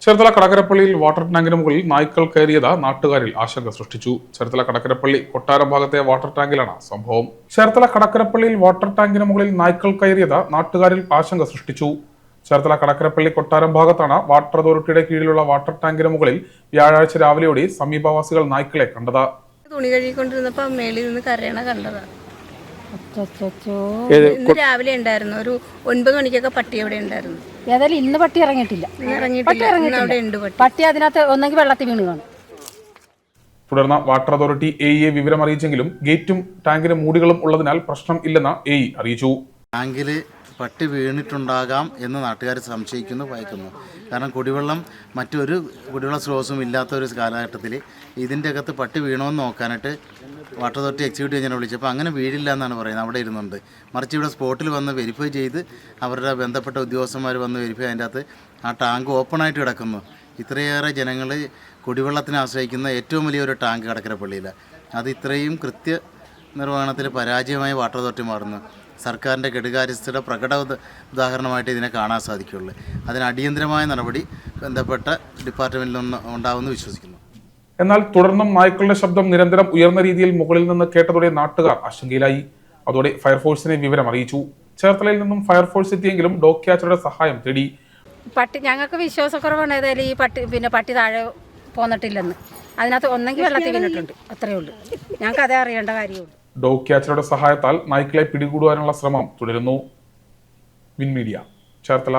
Cherthala കടക്കരപ്പള്ളിയിൽ water ടാങ്കിന് മുകളിൽ നായ്ക്കൾ കയറിയത് നാട്ടുകാരിൽ ആശങ്ക സൃഷ്ടിച്ചു. ചേർത്തല കടക്കരപ്പള്ളി കൊട്ടാരം ഭാഗത്തെ വാട്ടർ ടാങ്കിലാണ് സംഭവം. ചേർത്തല കടക്കരപ്പള്ളിയിൽ വാട്ടർ ടാങ്കിന് മുകളിൽ നായ്ക്കൾ കയറിയത് നാട്ടുകാരിൽ ആശങ്ക സൃഷ്ടിച്ചു. ചേർത്തല കടക്കരപ്പള്ളി കൊട്ടാരം ഭാഗത്താണ് വാട്ടർ അതോറിറ്റിയുടെ കീഴിലുള്ള വാട്ടർ ടാങ്കിന് മുകളിൽ വ്യാഴാഴ്ച രാവിലെയോടെ സമീപവാസികൾ നായ്ക്കളെ കണ്ടത്. തുണി കഴുകിക്കൊണ്ടിരുന്നപ്പോ മേളിൽ നിന്ന് കരയണ കണ്ടതാ. ഇന്ന് രാവിലെ ഉണ്ടായിരുന്നു, ഒരു 9 മണിക്കൊക്കെ പട്ടി അവിടെ ഉണ്ടായിരുന്നു. ഏതായാലും ഇന്ന് പട്ടി ഇറങ്ങിയിട്ടില്ല. പട്ടി അതിനകത്ത് ഒന്നെങ്കിൽ വെള്ളത്തിൽ വീണ് കാണും. തുടർന്ന് വാട്ടർ അതോറിറ്റി എഇയെ വിവരം അറിയിച്ചെങ്കിലും ഗേറ്റും ടാങ്കിന് മൂടികളും ഉള്ളതിനാൽ പ്രശ്നം ഇല്ലെന്ന് എഇ അറിയിച്ചു. ടാങ്കില് പട്ടി വീണിട്ടുണ്ടാകാം എന്ന് നാട്ടുകാർ സംശയിക്കുന്നു, ഭയക്കുന്നു. കാരണം കുടിവെള്ളം മറ്റൊരു കുടിവെള്ള സ്രോതസ്സും ഇല്ലാത്ത ഒരു കാലഘട്ടത്തിൽ ഇതിൻ്റെ അകത്ത് പട്ടി വീണോന്ന് നോക്കാനായിട്ട് വാട്ടർ അതോറിറ്റി എക്സിക്യൂട്ടീവ് എന്നെ വിളിച്ചപ്പോൾ അങ്ങനെ വീഴില്ല എന്നാണ് പറയുന്നത്. അവിടെ ഇരുന്നുണ്ട്. മറിച്ച് ഇവിടെ സ്പോട്ടിൽ വന്ന് വെരിഫൈ ചെയ്ത് അവരുടെ ബന്ധപ്പെട്ട ഉദ്യോഗസ്ഥന്മാർ വന്ന് വെരിഫൈ അതിൻ്റെ അകത്ത് ആ ടാങ്ക് ഓപ്പണായിട്ട് കിടക്കുന്നു. ഇത്രയേറെ ജനങ്ങൾ കുടിവെള്ളത്തിനെ ആശ്രയിക്കുന്ന ഏറ്റവും വലിയൊരു ടാങ്ക് കടക്കരപ്പള്ളിയിലാണ്. അത് ഇത്രയും കൃത്യ നിർവഹണത്തിൽ പരാജയമായി വാട്ടർ അതോറിറ്റി മാറുന്നു. സർക്കാരിൻ്റെ കെടുകാര്യസ്ഥയുടെ പ്രകട ഉദാഹരണമായിട്ട് ഇതിനെ കാണാൻ സാധിക്കുകയുള്ളൂ. അതിന് അടിയന്തരമായ നടപടി ബന്ധപ്പെട്ട ഡിപ്പാർട്ട്മെൻറ്റിൽ നിന്ന് ഉണ്ടാവുമെന്ന് വിശ്വസിക്കുന്നു. എന്നാൽ തുടർന്നും നായ്ക്കളുടെ ശബ്ദം നിരന്തരം ഉയർന്ന രീതിയിൽ മുകളിൽ നിന്ന് കേട്ടതോടെ നാട്ടുകാർ ആശങ്കയിലായി. അതോടെ ഫയർഫോഴ്സിനെ വിവരം അറിയിച്ചു. ചേർത്തലയിൽ നിന്നും ഫയർഫോഴ്സ് എത്തിയെങ്കിലും ഡോഗ് ക്യാച്ചറുടെ സഹായം തേടി. പട്ടി ഞങ്ങൾക്ക് വിശ്വാസക്കുറവാണ്. ഏതായാലും ഈ പട്ടി താഴെ പോന്നിട്ടില്ലെന്ന്. അതിനകത്ത് ഒന്നെങ്കിൽ വെള്ളത്തിൽ വീണിട്ടുണ്ട്, അത്രയേ ഉള്ളൂ. ഞങ്ങൾക്ക് അതേ അറിയേണ്ട കാര്യമുള്ളൂ. ഡോഗ് ക്യാച്ചറുടെ സഹായത്താൽ നായ്ക്കളെ പിടികൂടുവാനുള്ള ശ്രമം തുടരുന്നു. Win media, Cherthala.